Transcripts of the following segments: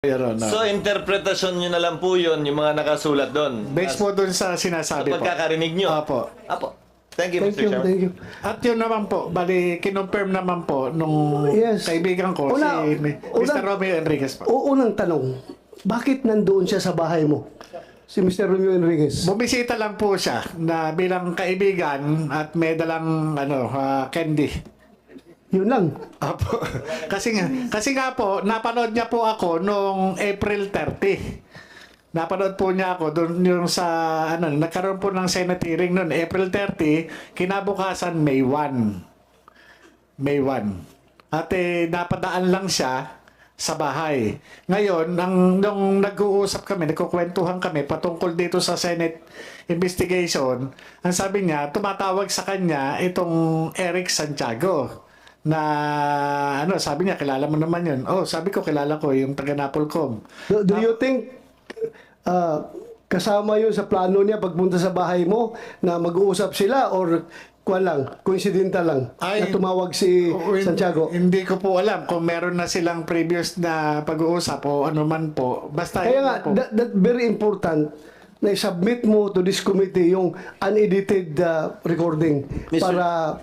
Your Honor. So, interpretasyon nyo na lang po yun, yung mga nakasulat doon. Based po dun sa sinasabi po. Pagkakarinig nyo. Apo. Apo. Thank you, Thank Mr. you, Chairman. thank you. At yun naman po, bali, kinonfirm naman po nung Yes. kaibigan ko, si Mr. Romeo Enriquez po. Unang tanong, bakit nandoon siya sa bahay mo? Si Mr. Romeo Enriquez. Bumisita lang po siya na bilang kaibigan at may dalang candy. Yun lang. Apo. kasi nga po, napanood niya po ako nung April 30. Napanood po niya ako doon yung sa nagkaroon po ng Senate hearing noon April 30, kinabukasan May 1. May 1. At napadaan lang siya sa bahay. Ngayon, nung nag-uusap kami, nagkukwentuhan kami patungkol dito sa Senate investigation, ang sabi niya, tumatawag sa kanya itong Eric Santiago na sabi niya, kilala mo naman yun. Oh, sabi ko, kilala ko yung taga Napolcom. Do you think kasama yun sa plano niya pagpunta sa bahay mo na mag-uusap sila or coincidental lang na tumawag si Santiago? Hindi ko po alam kung meron na silang previous na pag-uusap o ano man po. Basta Kaya yun nga, po. that very important na i-submit mo to this committee yung unedited recording para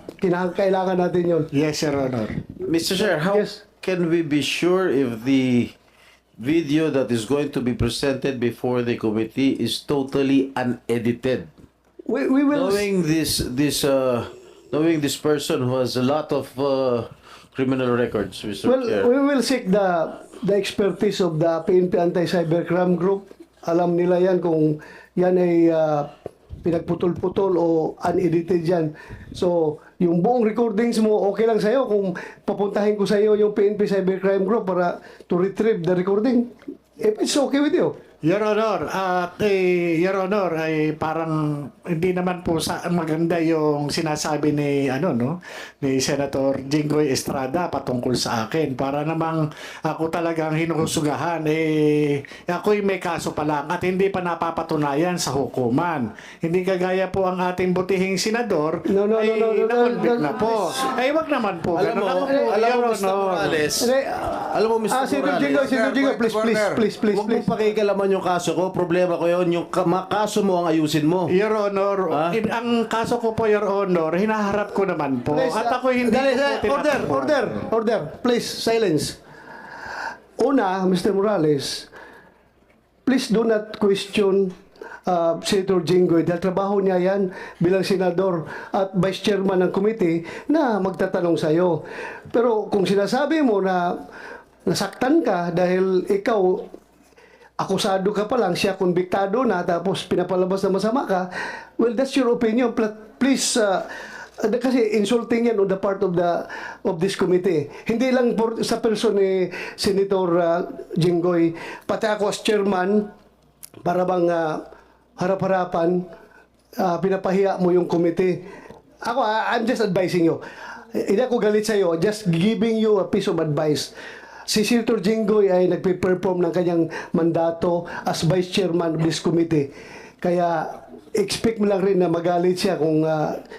kailangan natin yun. Yes, Your Honor. Mr. Chair, how Yes. can we be sure if the video that is going to be presented before the committee is totally unedited? We will... Knowing this person who has a lot of criminal records, Mr. Well, Chair. we will seek the expertise of the PNP Anti-Cybercrime Group. Alam nila yan kung yan ay pinagputol-putol o unedited yan. So, yung buong recordings mo, okay lang sa'yo kung papuntahin ko sa'yo yung PNP Cybercrime Group para to retrieve the recording. If it's okay with you. Your Honor, Your Honor, ay parang hindi naman po maganda yung sinasabi ni ni Senator Jinggoy Estrada patungkol sa akin. Para namang ako talagang hinuhusugahan ako'y may kaso pa lang at hindi pa napapatunayan sa hukuman. Hindi kagaya po ang ating butihing senador No. na-convict na po. Ay wag naman po. Alam mo, Mr. Morales, alam mo, Mr. Senator Morales, Jinggoy, please. huwag mong pakikalaman yung kaso ko. Problema ko yun. Yung kaso mo ang ayusin mo. Your Honor, ang kaso ko po, Your Honor, hinaharap ko naman po. Please, At ako hindi po Order. Please, silence. Una, Mr. Morales, please do not question Senator Jinggoy dahil trabaho niya yan bilang senador at vice chairman ng committee na magtatanong sa'yo. Pero kung sinasabi mo na nasaktan ka dahil ikaw akusado ka pa lang, siya konbiktado na, tapos pinapalabas na masama ka, well, that's your opinion. Please, kasi insulting yan on the part of this committee. Hindi lang sa person ni Senator Jinggoy, pati ako as chairman, para bang harap-harapan, pinapahiya mo yung committee. Ako, I'm just advising you. Hindi ako galit sa'yo, just giving you a piece of advice. Si Senator Jinggoy ay nagpe-perform ng kanyang mandato as vice chairman of this committee. Kaya expect mo lang rin na magalit siya kung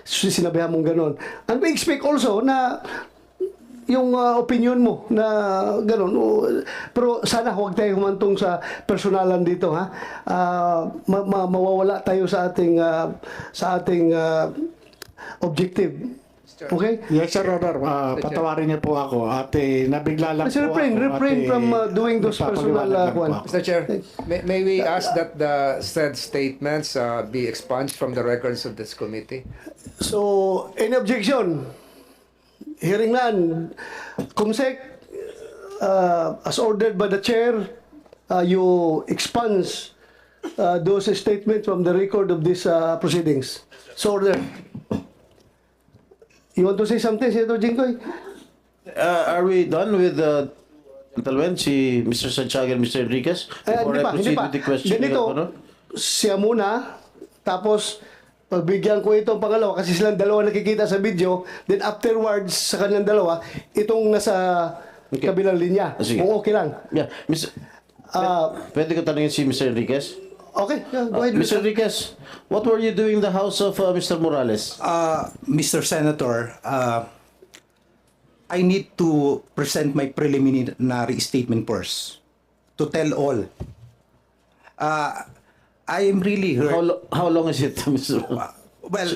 sinabihan mong ganon. And we expect also na yung opinion mo na ganon. Pero sana huwag tayo humantong sa personalan dito, ha. Mawawala tayo sa ating objective. Okay? Yes, Sir Honor. Patawarin niyo po ako at nabigla lang Sir, po refrain ako. from doing those personal nagpapaliwanag lang po ako. Mr. Chair, may we ask that the said statements be expunged from the records of this committee? So, any objection? Hearing none. Comsec, as ordered by the chair, you expunge those statements from the record of these proceedings. So ordered. You want to say something, Senator Jinggoy? Are we done with the si Mr. Santiago and Mr. Enriquez? Before I proceed with the question, Ganito, Your Honor? siya muna, tapos pagbigyan ko itong pangalawa kasi silang dalawa nakikita sa video, then afterwards sa kanilang dalawa, itong nasa kabilang linya. Sige. Kung okay lang. Yeah, Mr. Pwede ko tanungin si Mr. Enriquez? Okay, go ahead. Mr. Enriquez, what were you doing in the house of Mr. Morales? Mr. Senator, I need to present my preliminary statement first. to tell all. I am really hurt. How long is it, Mr. Well,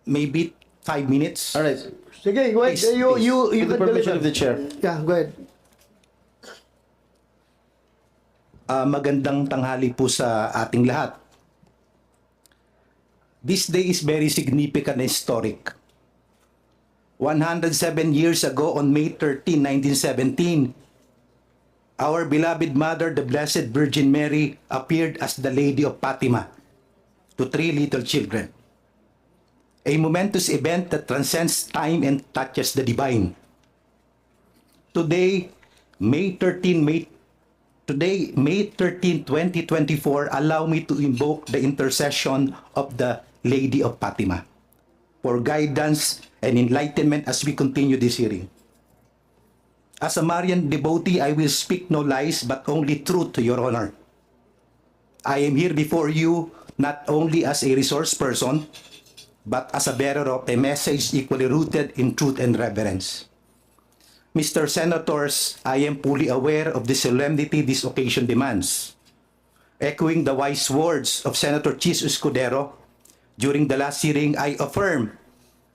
maybe 5 minutes. All right. Sige, go ahead. Please, You With the can permission deliver. of the chair. Yeah, go ahead. Magandang tanghali po sa ating lahat. This day is very significant and historic. 107 years ago on May 13, 1917, our beloved mother, the Blessed Virgin Mary, appeared as the Lady of Fatima to 3 little children. A momentous event that transcends time and touches the divine. Today, May 13, 2024, allow me to invoke the intercession of the Lady of Fatima for guidance and enlightenment as we continue this hearing. As a Marian devotee, I will speak no lies but only truth to your honor. I am here before you not only as a resource person, but as a bearer of a message equally rooted in truth and reverence. Mr. Senators, I am fully aware of the solemnity this occasion demands. Echoing the wise words of Senator Chis Escudero, during the last hearing, I affirm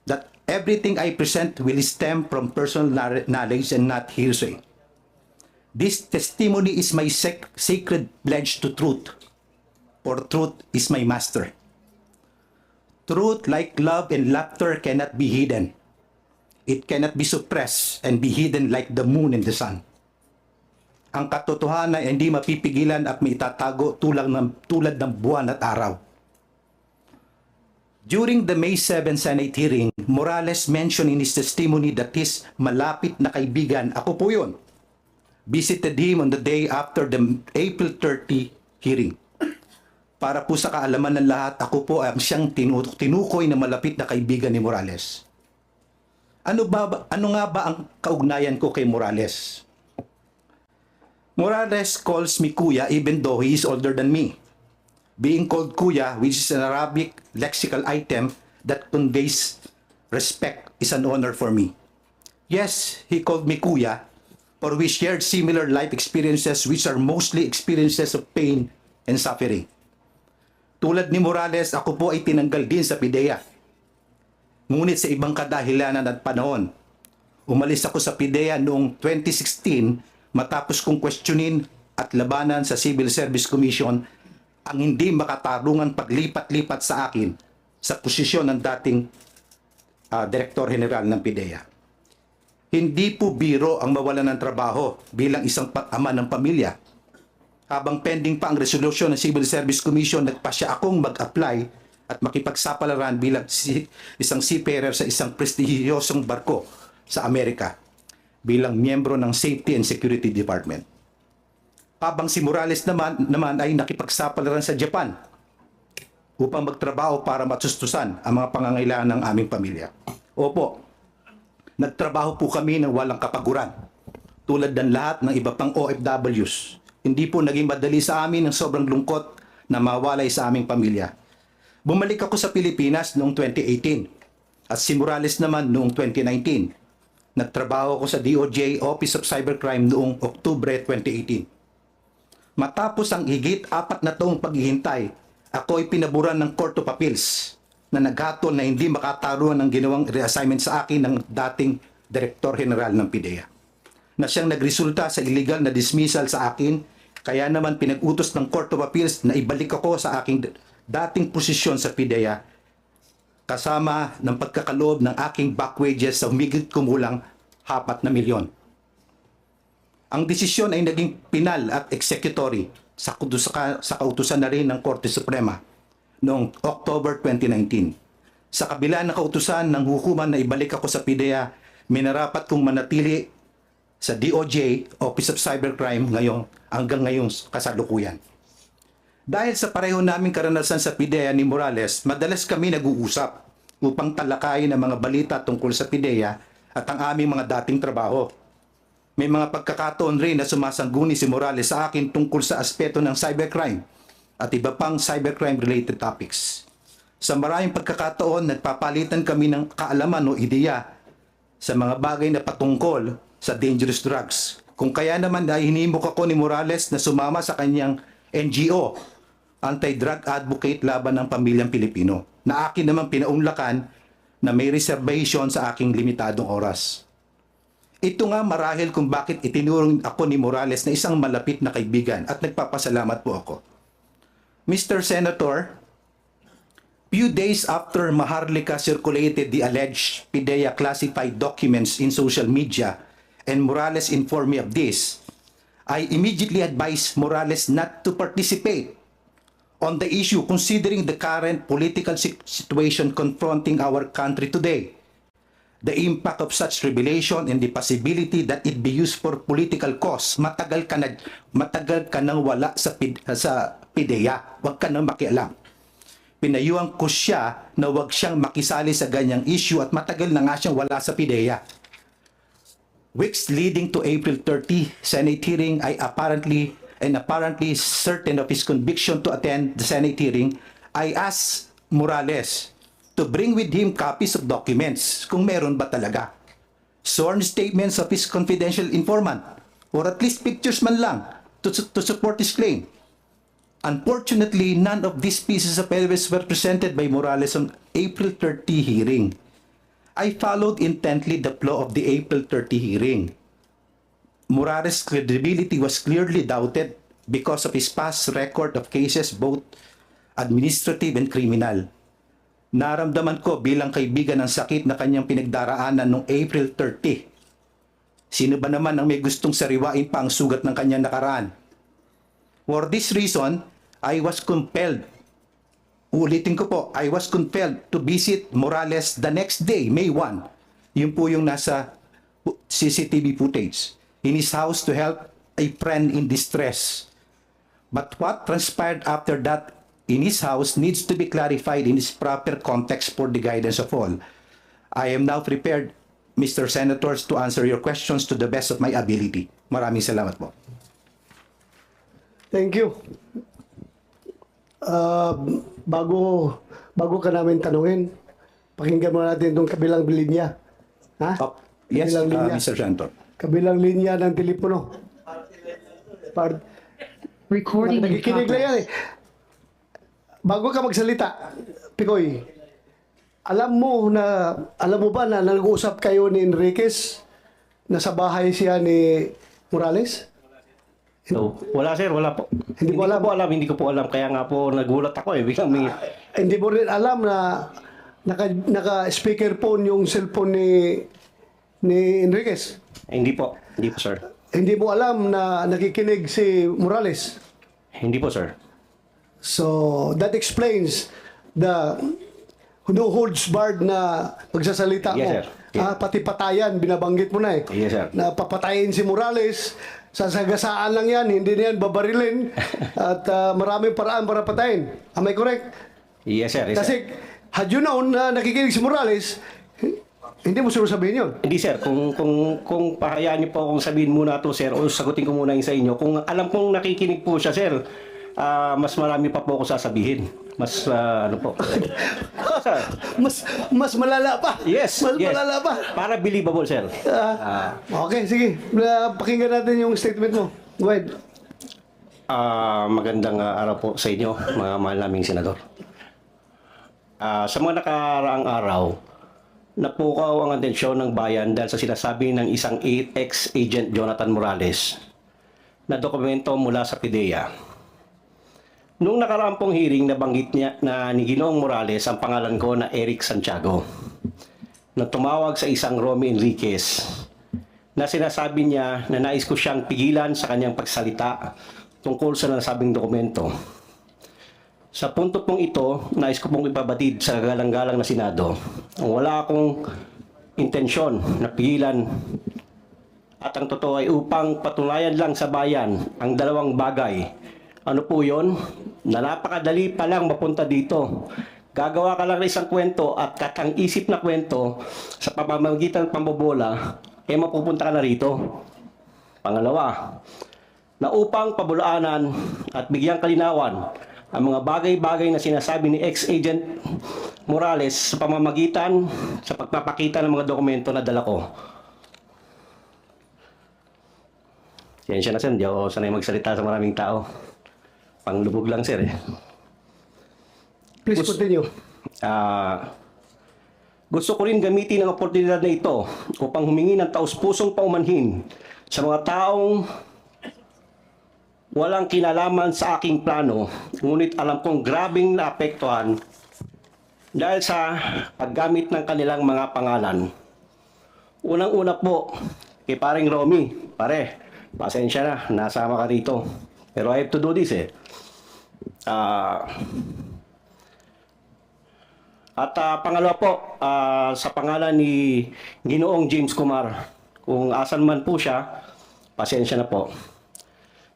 that everything I present will stem from personal knowledge and not hearsay. This testimony is my sacred pledge to truth, for truth is my master. Truth, like love and laughter, cannot be hidden. It cannot be suppressed and be hidden like the moon and the sun. Ang katotohanan ay hindi mapipigilan at maitatago tulad ng buwan at araw. During the May 7 Senate hearing, Morales mentioned in his testimony that his malapit na kaibigan, ako po yun, visited him on the day after the April 30 hearing. Para po sa kaalaman ng lahat, ako po ang siyang tinukoy na malapit na kaibigan ni Morales. Ano nga ba ang kaugnayan ko kay Morales? Morales calls me Kuya even though he is older than me. Being called Kuya, which is an Arabic lexical item that conveys respect, is an honor for me. Yes, he called me Kuya, for we shared similar life experiences which are mostly experiences of pain and suffering. Tulad ni Morales, ako po ay tinanggal din sa PIDEA. Ngunit sa ibang kadahilanan at panahon. Umalis ako sa PIDEA noong 2016 matapos kong questionin at labanan sa Civil Service Commission ang hindi makatarungan paglipat-lipat sa akin sa posisyon ng dating Direktor General ng PIDEA. Hindi po biro ang mawalan ng trabaho bilang isang ama ng pamilya. Habang pending pa ang resolusyon ng Civil Service Commission, nagpasya akong mag-apply at makipagsapalaran bilang isang seafarer sa isang prestihiyosong barko sa Amerika bilang miyembro ng Safety and Security Department. Habang si Morales naman ay nakipagsapalaran sa Japan upang magtrabaho para matustusan ang mga pangangailangan ng aming pamilya. Opo, nagtrabaho po kami ng walang kapaguran tulad ng lahat ng iba pang OFWs. Hindi po naging madali sa amin ng sobrang lungkot na mawalay sa aming pamilya. Bumalik ako sa Pilipinas noong 2018 at si Morales naman noong 2019. Nagtrabaho ako sa DOJ Office of Cybercrime noong Oktubre 2018. Matapos ang higit 4 na taong paghihintay, ako ay pinaburan ng Court of Appeals na naghatol na hindi makataruan ng ginawang reassignment sa akin ng dating Direktor General ng PIDEA, na siyang nagresulta sa illegal na dismissal sa akin, kaya naman pinag-utos ng Court of Appeals na ibalik ako sa aking dating posisyon sa PIDEA kasama ng pagkakaloob ng aking back wages sa humigit kumulang 4 na milyon. Ang desisyon ay naging pinal at executory sa kautusan na rin ng Korte Suprema noong October 2019. Sa kabila ng kautusan ng hukuman na ibalik ako sa PIDEA, minarapat kong manatili sa DOJ, Office of Cybercrime, hanggang ngayong kasalukuyan. Dahil sa pareho naming karanasan sa PIDEA ni Morales, madalas kami nag-uusap upang talakayin ang mga balita tungkol sa PIDEA at ang aming mga dating trabaho. May mga pagkakataon rin na sumasangguni si Morales sa akin tungkol sa aspeto ng cybercrime at iba pang cybercrime-related topics. Sa maraming pagkakataon, nagpapalitan kami ng kaalaman o ideya sa mga bagay na patungkol sa dangerous drugs, Kung kaya naman ay hinimok ako ni Morales na sumama sa kanyang NGO, Anti-Drug Advocate Laban ng Pamilyang Pilipino, na akin naman pinaunlakan na may reservation sa aking limitadong oras. Ito nga marahil kung bakit itinurong ako ni Morales na isang malapit na kaibigan at nagpapasalamat po ako. Mr. Senator, few days after Maharlika circulated the alleged PIDEA classified documents in social media and Morales informed me of this, I immediately advised Morales not to participate on the issue considering the current political situation confronting our country today, the impact of such revelation and the possibility that it be used for political cause. Matagal ka nang wala sa PIDEA. Huwag ka nang makialam. Pinayuhan ko siya na huwag siyang makisali sa ganyang issue at matagal na nga siyang wala sa PIDEA. Weeks leading to April 30 Senate hearing, apparently certain of his conviction to attend the Senate hearing, I asked Morales to bring with him copies of documents, kung meron ba talaga. Sworn statements of his confidential informant, or at least pictures man lang, to support his claim. Unfortunately, none of these pieces of evidence were presented by Morales on April 30 hearing. I followed intently the flow of the April 30 hearing. Morales' credibility was clearly doubted because of his past record of cases, both administrative and criminal. Naramdaman ko bilang kaibigan ng sakit na kanyang pinagdaraanan noong April 30. Sino ba naman ang may gustong sariwain pa ang sugat ng kanyang nakaraan? For this reason, I was compelled, ulitin ko po, I was compelled to visit Morales the next day, May 1. Yun po yung nasa CCTV footage. In his house to help a friend in distress. But what transpired after that in his house needs to be clarified in its proper context for the guidance of all. I am now prepared, Mr. Senators, to answer your questions to the best of my ability. Maraming salamat po. Thank you. Bago ka namin tanungin, pakinggan mo natin itong kabilang linya. Ha? Yes, Kabilang linya. Mr. Senator. Kabilang linya ng telepono. Recording in Nakikinig lang progress. yan eh. Bago ka magsalita, Pikoy, alam mo ba na nag-uusap kayo ni Enriquez na sa bahay siya ni Morales? No, wala sir, wala po. Hindi mo alam? Hindi ko po alam. Kaya nga po nagulat ako eh. Biglang may... Hindi mo rin alam na naka-speakerphone yung cellphone ni Enriquez? Hindi po sir. Hindi mo alam na nakikinig si Morales? Hindi po sir. So, that explains the no holds barred na pagsasalita mo. Yes, sir. Yes. Pati patayan, binabanggit mo na eh. Yes, sir. Na papatayin si Morales, sasagasaan lang yan, hindi na yan babarilin. At maraming paraan para patayin. Am I correct? Yes sir. Yes, Kasi, sir. had you known na nakikinig si Morales, hindi mo siguro sabihin yun. Hindi sir, kung pahayaan niyo po akong sabihin muna to sir, o sagutin ko muna yung sa inyo. Kung alam kong nakikinig po siya sir, mas marami pa po ako sasabihin. Mas ano po. Sir. Mas malala pa. Yes. Mas yes. malala pa. Para believable sir. Okay, sige. Pakinggan natin yung statement mo. Go ahead. Magandang araw po sa inyo, mga mahal naming senador. Sa mga nakaraang araw, napukaw ang atensyon ng bayan dahil sa sinasabi ng isang ex-agent Jonathan Morales na dokumento mula sa PIDEA. Noong nakaraang pong hearing, nabanggit niya na ni Ginoong Morales ang pangalan ko na Eric Santiago na tumawag sa isang Romy Enriquez na sinasabi niya na nais ko siyang pigilan sa kanyang pagsalita tungkol sa nasabing dokumento. Sa punto pong ito, nais ko pong ipabatid sa galang-galang na Senado. Wala akong intensyon na pigilan at ang totoo ay upang patunayan lang sa bayan ang dalawang bagay. Ano po yun? Na napakadali pa lang mapunta dito. Gagawa ka lang ng isang kwento at katang-isip na kwento sa pamamagitan ng pambobola, mapupunta ka na rito. Pangalawa, na upang pabulaanan at bigyang kalinawan ang mga bagay-bagay na sinasabi ni ex-agent Morales sa pamamagitan sa pagpapakita ng mga dokumento na dala ko. Siyensya na sir, hindi ako sanay magsalita sa maraming tao. Panglubog lang sir eh. Please continue. Gusto ko rin gamitin ang oportunidad na ito upang humingi ng taus-pusong paumanhin sa mga taong walang kinalaman sa aking plano, ngunit alam kong grabing naapektuhan dahil sa paggamit ng kanilang mga pangalan. Unang-una po, kay paring Romy, pare, pasensya na, nasama ka rito. Pero I have to do this eh. Pangalawa po, sa pangalan ni Ginoong James Kumar, kung asan man po siya, pasensya na po.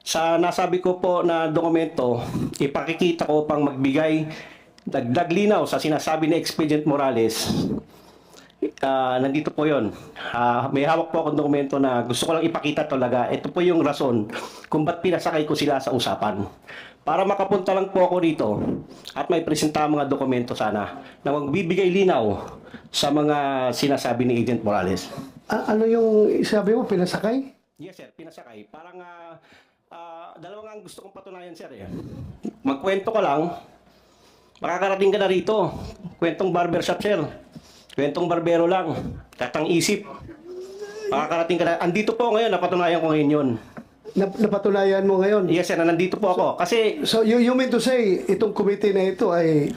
Sa nasabi ko po na dokumento, ipakikita ko pang magbigay dagdag linaw sa sinasabi ni Expedient Morales. Nandito po yon. May hawak po akong dokumento na gusto ko lang ipakita talaga. Ito po yung rason kung ba't pinasakay ko sila sa usapan. Para makapunta lang po ako dito at may presenta mga dokumento sana na magbibigay linaw sa mga sinasabi ni Agent Morales. Ano yung sabi mo, pinasakay? Yes sir, pinasakay. Parang dalawa nga ang gusto kong patunayan sir eh. Magkwento ka lang, makakarating ka na rito. Kwentong barbershop sir. Kwentong barbero lang. Katang isip. Makakarating ka na. Andito po ngayon, napatunayan ko ngayon yun. Napatunayan mo ngayon? Yes sir, nandito po ako. Kasi So you mean to say itong committee na ito ay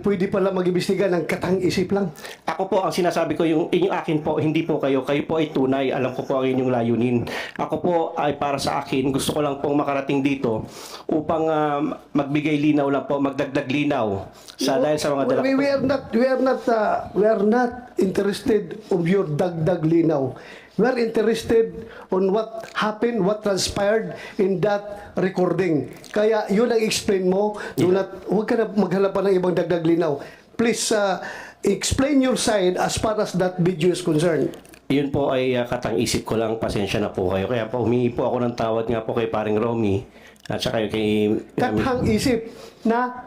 pwede pala mag-imbestiga ng katang-isip lang? ako po, ang sinasabi ko, yung inyong akin po, hindi po kayo. Kayo po ay tunay. Alam ko po ang inyong layunin. Ako po ay para sa akin, gusto ko lang pong makarating dito upang magbigay linaw lang po, magdagdag linaw sa dahil sa mga dala ko. We are not interested of your dagdag linaw. We are interested on what happened, what transpired in that recording. Kaya yun ang explain mo. Huwag ka na maghanap pa ng ibang dagdag linaw. Please explain your side as far as that video is concerned. Yun po ay katang-isip ko lang, pasensya na po kayo. Kaya po humingi po ako ng tawad nga po kay paring Romy at saka kay... Katang-isip na...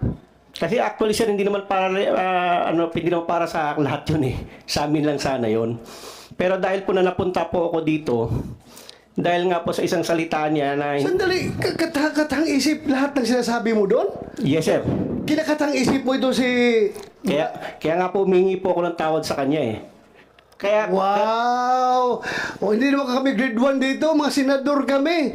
Kasi actually sir, hindi naman para hindi naman para sa lahat yun eh. Sa amin lang sana yun. Pero dahil po na napunta po ako dito, dahil nga po sa isang salita niya na... Sandali, katang-isip lahat ng sinasabi mo doon? Yes sir. Kinakatang-isip mo ito si... Kaya nga po humingi po ako ng tawad sa kanya eh. Kaya... Wow! O, hindi naman kami grade 1 dito, mga senador kami.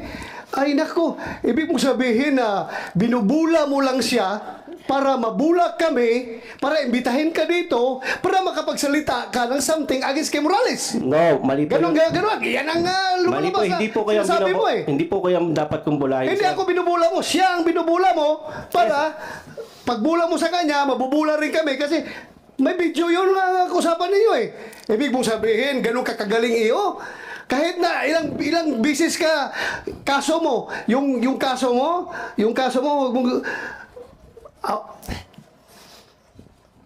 Ay nako, ibig mong sabihin na binubula mo lang siya para mabula kami, para imbitahin ka dito, para makapagsalita ka ng something against kay Morales. No, mali po. Ganon. Yan ang Mali po, lumalabas hindi po kayo sinasabi mo eh. Hindi po kayo dapat kong bulahin. Hindi sir. ako binubula mo, siya ang binubula mo para pagbula mo sa kanya, mabubula rin kami kasi may video yun nga usapan ninyo eh. Ibig mong sabihin, ganun kakagaling iyo. Kahit na ilang bisis ka kaso mo, yung kaso mo, wag mong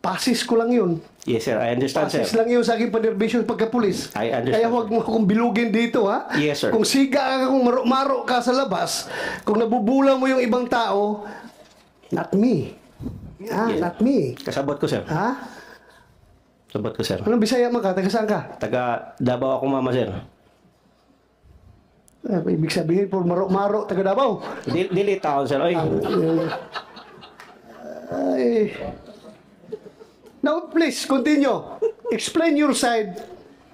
pasis ko lang yun. Yes sir, I understand sir. Pasis lang yun sa aking panerbisyon pagkapulis. I understand, Kaya huwag mo akong bilugin dito, ha? Yes, sir. Kung siga ka, kung maro ka sa labas, kung nabubula mo yung ibang tao, not me. Yes. Not me. Kasabot ko sir. Ha? Kasabot ko sir. Anong Bisaya man ka? Taga saan ka? Taga Davao ako mama sir. Ibig sabihin, por maro, taga Davao. Dili taon sir. Oy. Ay. Now, please, continue. Explain your side,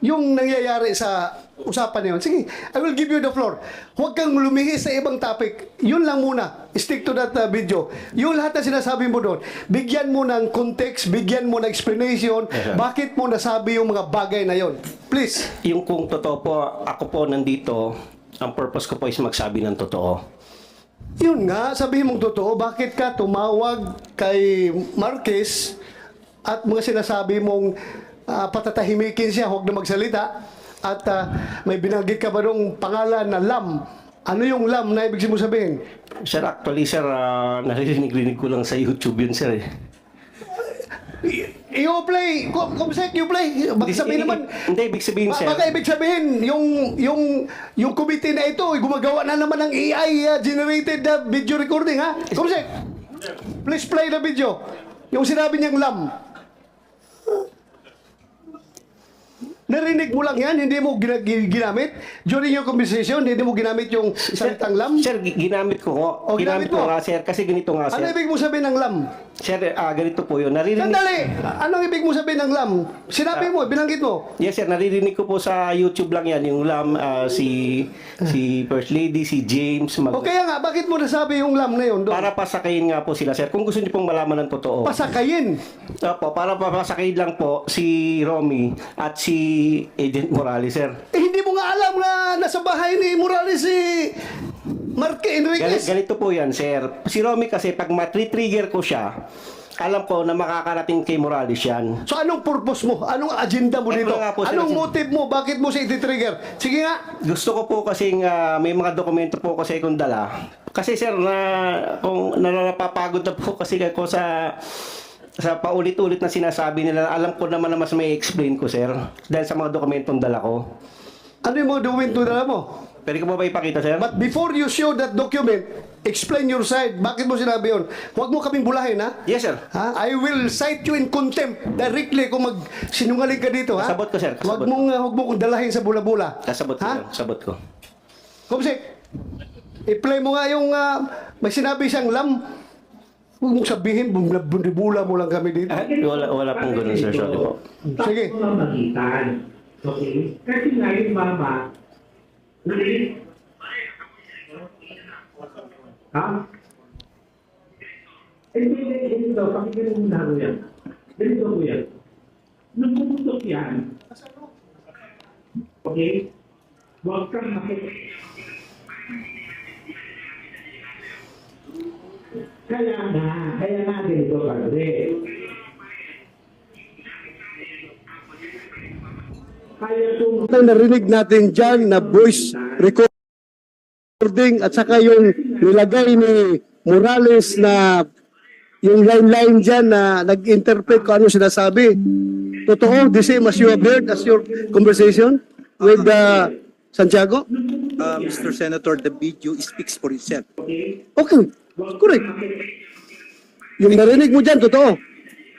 yung nangyayari sa usapan na yun. Sige, I will give you the floor. Huwag kang lumihis sa ibang topic. Yun lang muna. Stick to that video. Yung lahat na sinasabi mo doon, bigyan mo ng context, bigyan mo ng explanation, Yes, sir. bakit mo nasabi yung mga bagay na yon. Please. Yung kung totoo po, ako po nandito, ang purpose ko po is magsabi ng totoo. Yun nga, sabihin mong totoo, bakit ka tumawag kay Marquez at mga sinasabi mong patatahimikin siya, huwag na magsalita, at may binanggit ka ba nung pangalan na Lam? Ano yung Lam na ibig mo sabihin? Sir, actually sir, naririnig ko lang sa YouTube yun sir eh. You play, kumsek, you play. Baka sabihin naman, Hindi, ibig sabihin sir. baka ibig sabihin, yung committee na ito, gumagawa na naman ng AI generated video recording, ha? Kumsek, please play the video. Yung sinabi niyang Lam. Narinig mo lang yan, hindi mo ginamit? During your conversation, hindi mo ginamit yung salitang lam? Sir, ginamit ko ko. O, ginamit ko mo? nga, sir. Kasi ganito nga, Ano sir. ibig mo sabihin ng lam? Sir, ganito po yun. Naririnig... Sandali! Anong ibig mo sabihin ng lam? Sinabi mo, binanggit mo. Yes, sir. Naririnig ko po sa YouTube lang yan. Yung lam, si First Lady, si James. O kaya nga, bakit mo nasabi yung lam na yun doon? Para pasakayin nga po sila, sir. Kung gusto niyo pong malaman ng totoo. Pasakayin. Opo, para papasakayin lang po si Romy at si Agent Morales, sir. Eh, hindi mo nga alam na nasa bahay ni Morales si Marque Enriquez. Ganito po yan, sir. Si Romy kasi, pag matri-trigger ko siya, alam ko na makakarating kay Morales yan. So anong purpose mo? Anong agenda mo Ito dito? nga po, sir, Anong kasi- motive mo? Bakit mo siya iti-trigger? Sige nga. Gusto ko po kasi may mga dokumento po kasi akong dala. Kasi sir, kung napapagod na po kasi ako sa paulit-ulit na sinasabi nila, alam ko naman na mas may explain ko, sir. Dahil sa mga dokumentong dala ko. Ano yung mga dokumento na mo? Pwede ko ba ipakita, sir? But before you show that document, explain your side. Bakit mo sinabi yun? Huwag mo kaming bulahin, ha? Yes, sir. Ha? I will cite you in contempt directly kung sinungaling ka dito, ha? Kasabot ko, sir. Kasabot. Huwag mo kong dalahin sa bula-bula. Kasabot ko, Ha? sir. Kasabot ko. Kumsik, i-play mo nga yung may sinabi siyang lam. Huwag mong sabihin, bula mo lang kami dito. Wala pong ganun, sir. Sorry po. Sige. Tapos mamagitan. Okay? Kasi nga yung mama, ha? Hindi daw, pakinggan mo muna ko yan. Ganito ko yan. Nung pumutok yan, okay? Huwag kang kaya nga ganito kasi. Kaya kung Narinig natin dyan na voice recording at saka yung nilagay ni Morales na yung line-line dyan na nag-interpret kung ano sinasabi. Totoo, the same as you have heard as your conversation with Santiago? Mr. Senator, the video speaks for itself. Okay, correct. Yung narinig mo dyan, totoo.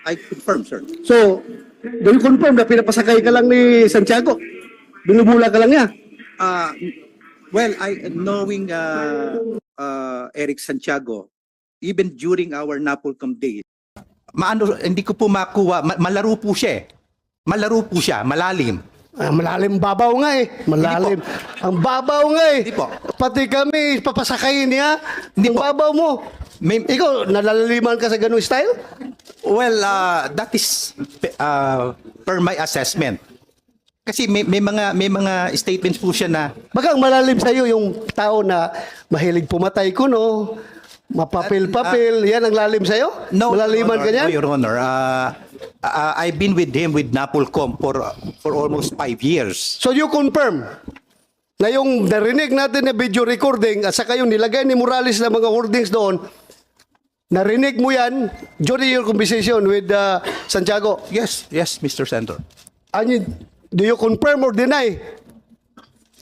I confirm, sir. So, do you confirm na pinapasakay ka lang ni Santiago? Binubula ka lang niya? Knowing Eric Santiago, even during our Napolcom days, hindi ko po makuha, malaro po siya eh. Malaro po siya, malalim. Malalim babaw nga eh. Malalim. Ang babaw nga eh. Hindi po. Pati kami, papasakayin niya. Hindi Ang po. babaw mo. Ikaw, nalalaliman ka sa ganung style? Well, that is per my assessment. Kasi may mga statements po siya na Bagang malalim sa'yo yung tao na mahilig pumatay kuno, mapapil-papil, yan ang lalim sa'yo? Malaliman ka niyan? No, Your Honor. I've been with him with Napolcom for almost 5 years. So you confirm na yung narinig natin na video recording at saka yung nilagay ni Morales na mga wordings doon, narinig mo yan during your conversation with Santiago? Yes, Mr. Senator. Do you confirm or deny?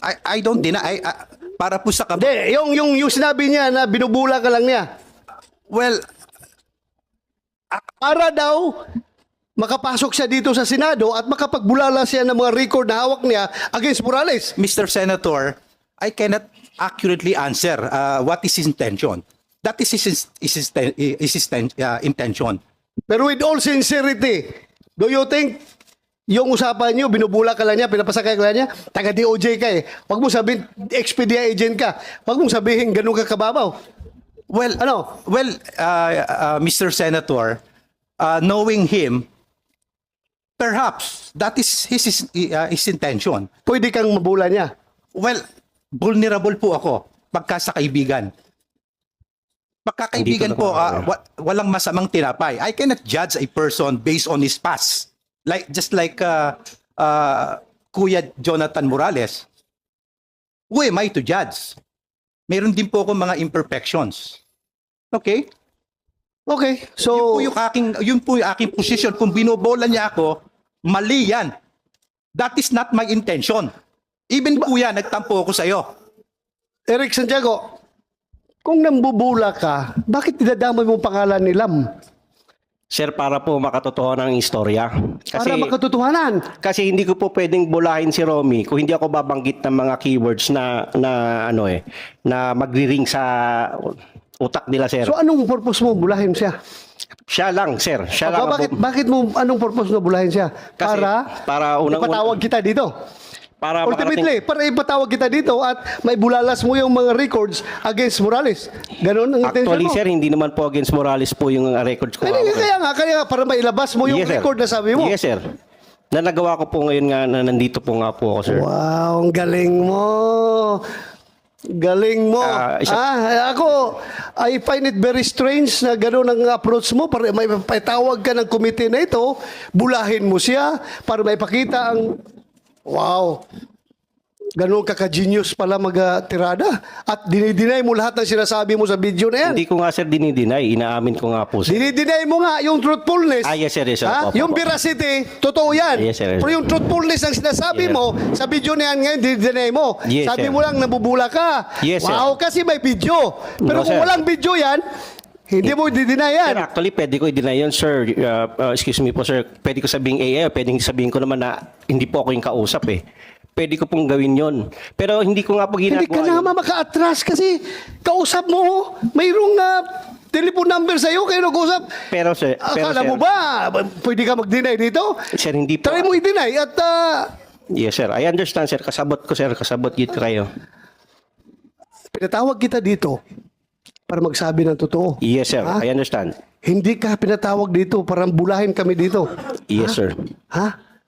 I don't deny. Para po sa Hindi, yung sinabi niya na binubula ka lang niya. well, Para daw makapasok siya dito sa Senado at makapagbulala siya ng mga record na hawak niya against Morales. Mr. Senator, I cannot accurately answer what is his intention. That is his intention. Pero with all sincerity, do you think yung usapan niyo, binubula ka lang niya, pinapasakay ka lang niya, taga DOJ ka eh. Huwag mo sabihin, Expedia agent ka. Huwag mong sabihin, ganun ka kababaw. Well, Mr. Senator, knowing him, perhaps that is his intention. Pwede kang mabula niya. Well, vulnerable po ako pagka sa kaibigan. Pagkakaibigan Hindi ko po, walang masamang tinapay. I cannot judge a person based on his past. Just like Kuya Jonathan Morales. Who am I to judge? Meron din po ako mga imperfections. Okay? Okay, so... Yun po yung aking position. Kung binobola niya ako, mali yan. That is not my intention. Even kuya, nagtampo ako sa'yo. Eric Santiago, kung nambubula ka, bakit dinadamay mo ang pangalan ni Lam? Sir, para po makatotohanan ng istorya. Para makatotohanan. Kasi hindi ko po pwedeng bulahin si Romy kung hindi ako babanggit ng mga keywords na magri-ring sa utak nila, sir. So anong purpose mo bulahin siya? Siya lang, sir. Siya lang. Bakit mo, anong purpose mo bulahin siya? Kasi para ipatawag kita dito. para Ultimately, para ipatawag kita dito at may bulalas mo yung mga records against Morales. Ganon ang intention Actually, mo. sir, hindi naman po against Morales po yung records ko. Kaya nga, para mailabas mo yung Yes, sir. record na sabi mo. Yes, sir. Na nagawa ko po ngayon nga na nandito po nga po ako, sir. Wow, ang galing mo. Galing mo. Ako, I find it very strange na gano'n ang approach mo. Para may patawag ka ng komite na ito, bulahin mo siya para may pakita ang... Wow. Ganun ka-genius pala mag-tirada. At dinideny mo lahat ng sinasabi mo sa video na yan. Hindi ko nga, sir, dinideny. Inaamin ko nga po, sir. Dinideny mo nga yung truthfulness. Yes, sir. Yes, sir. Ha? Opo, Yung opo. veracity, totoo yan. Yes, sir. Pero yung truthfulness ang sinasabi Yes. mo, sa video na yan ngayon, dinideny mo. Yes, Sabi sir. mo lang, nabubula ka. Yes, sir. Wow, kasi may video. Pero No, kung sir. walang video yan, hindi mo dideny yan. Sir, actually, pwede ko i-deny yun, sir. Excuse me po, sir. Pwede ko sabihin AI, pwede sabihin ko naman na hindi po ako yung kausap eh. Pwede ko pong gawin yon. Pero hindi ko nga po ginagawa Hindi ka yun. na maka-atras kasi kausap mo, mayroong telephone number sa'yo, kayo nag-usap. Pero, sir, Akala mo ba, pwede ka mag-deny dito? Sir, hindi po. Try mo i-deny at Yes, sir. I understand, sir. Kasabot ko, sir. Kasabot git kayo. pinatawag kita dito para magsabi ng totoo. Yes, sir. Ha? I understand. Hindi ka pinatawag dito para bulahin kami dito. Yes, sir. Ha?